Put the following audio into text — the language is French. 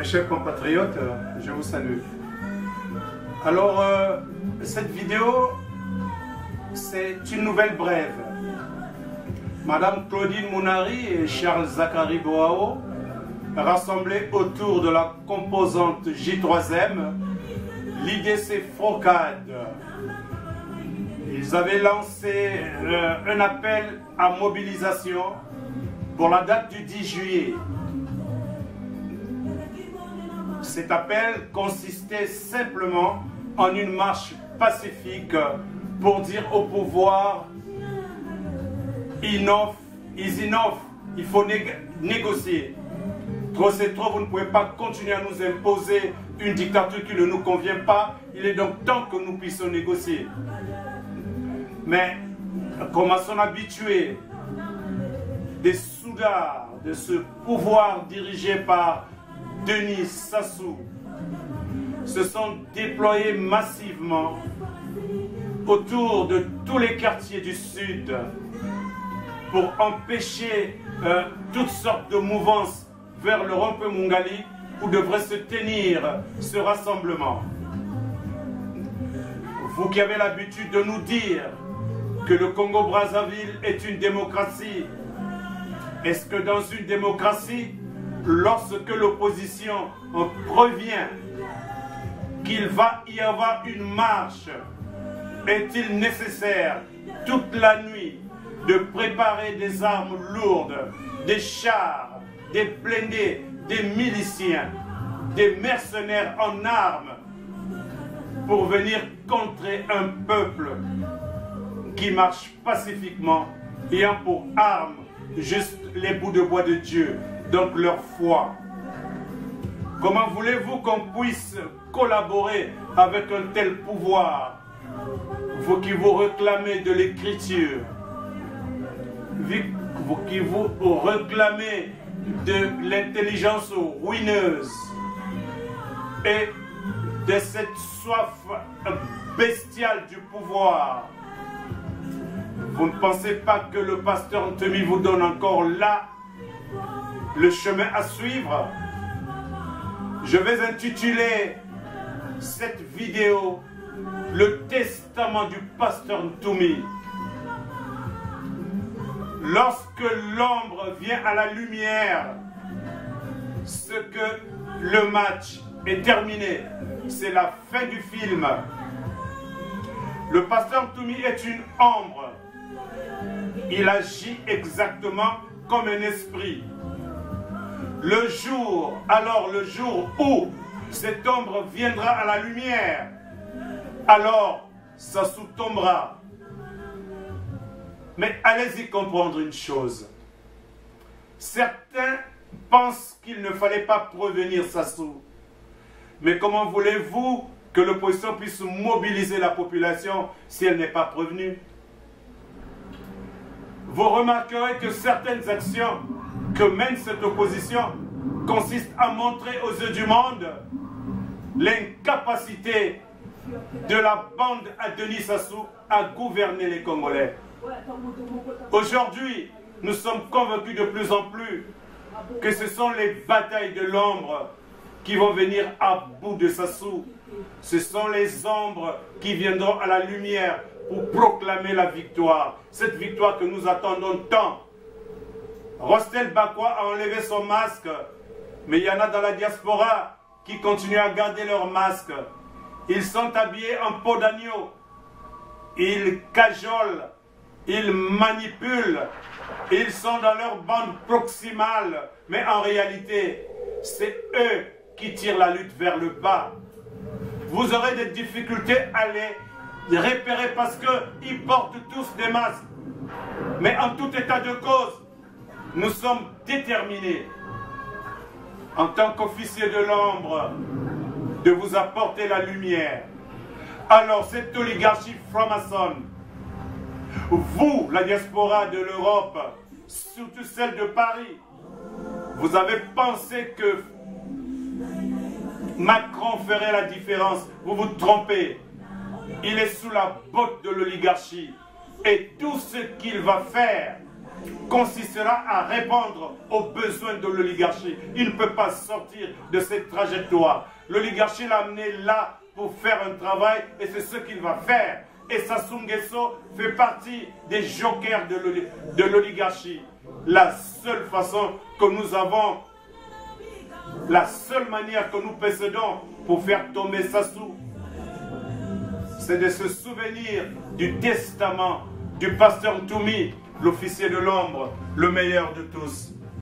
chers compatriotes, je vous salue. Alors, cette vidéo, c'est une nouvelle brève. Madame Claudine Mounari et Charles Zachary Boao, rassemblés autour de la composante J3M, l'IDC Frocade. Ils avaient lancé un appel à mobilisation pour la date du 10 juillet. Cet appel consistait simplement en une marche pacifique pour dire au pouvoir enough is enough, il faut négocier. Trop c'est trop, vous ne pouvez pas continuer à nous imposer une dictature qui ne nous convient pas. Il est donc temps que nous puissions négocier. Mais comme à son habitué, des soudards de ce pouvoir dirigé par Denis Sassou se sont déployés massivement autour de tous les quartiers du Sud pour empêcher toutes sortes de mouvances vers le rond-point Mungali où devrait se tenir ce rassemblement. Vous qui avez l'habitude de nous dire que le Congo-Brazzaville est une démocratie, est-ce que dans une démocratie, lorsque l'opposition prévient qu'il va y avoir une marche, est-il nécessaire toute la nuit de préparer des armes lourdes, des chars, des blindés, des miliciens, des mercenaires en armes pour venir contrer un peuple qui marche pacifiquement, ayant pour arme juste les bouts de bois de Dieu, donc leur foi? Comment voulez-vous qu'on puisse collaborer avec un tel pouvoir, vous qui vous réclamez de l'écriture, vous qui vous réclamez de l'intelligence ruineuse et de cette soif bestiale du pouvoir? Vous ne pensez pas que le pasteur Ntemi vous donne encore là le chemin à suivre? Je vais intituler cette vidéo « Le testament du pasteur Ntumi ». Lorsque l'ombre vient à la lumière, ce que le match est terminé, c'est la fin du film. Le pasteur Ntumi est une ombre. Il agit exactement comme un esprit. Le jour où cette ombre viendra à la lumière, alors ça sous-tombera. Mais allez-y comprendre une chose. Certains pensent qu'il ne fallait pas prévenir Sassou. Mais comment voulez-vous que l'opposition puisse mobiliser la population si elle n'est pas prévenue? Vous remarquerez que certaines actions que mène cette opposition consistent à montrer aux yeux du monde l'incapacité de la bande à Denis Sassou à gouverner les Congolais. Aujourd'hui, nous sommes convaincus de plus en plus que ce sont les batailles de l'ombre qui vont venir à bout de Sassou. Ce sont les ombres qui viendront à la lumière pour proclamer la victoire. Cette victoire que nous attendons tant. Rostel Bakwa a enlevé son masque, mais il y en a dans la diaspora qui continuent à garder leur masque. Ils sont habillés en peau d'agneau. Ils cajolent, ils manipulent, ils sont dans leur bande proximale, mais en réalité, c'est eux qui tirent la lutte vers le bas. Vous aurez des difficultés à les repérer parce qu'ils portent tous des masques. Mais en tout état de cause, nous sommes déterminés, en tant qu'officiers de l'ombre, de vous apporter la lumière. Alors, cette oligarchie franc-maçonne, vous, la diaspora de l'Europe, surtout celle de Paris, vous avez pensé que Macron ferait la différence. Vous vous trompez. Il est sous la botte de l'oligarchie. Et tout ce qu'il va faire, consistera à répondre aux besoins de l'oligarchie. Il ne peut pas sortir de cette trajectoire. L'oligarchie l'a amené là pour faire un travail et c'est ce qu'il va faire. Et Sassou Nguesso fait partie des jokers de l'oligarchie. La seule façon que nous avons, la seule manière que nous possédons pour faire tomber Sassou, c'est de se souvenir du testament du pasteur Ntoumi, l'officier de l'ombre, le meilleur de tous.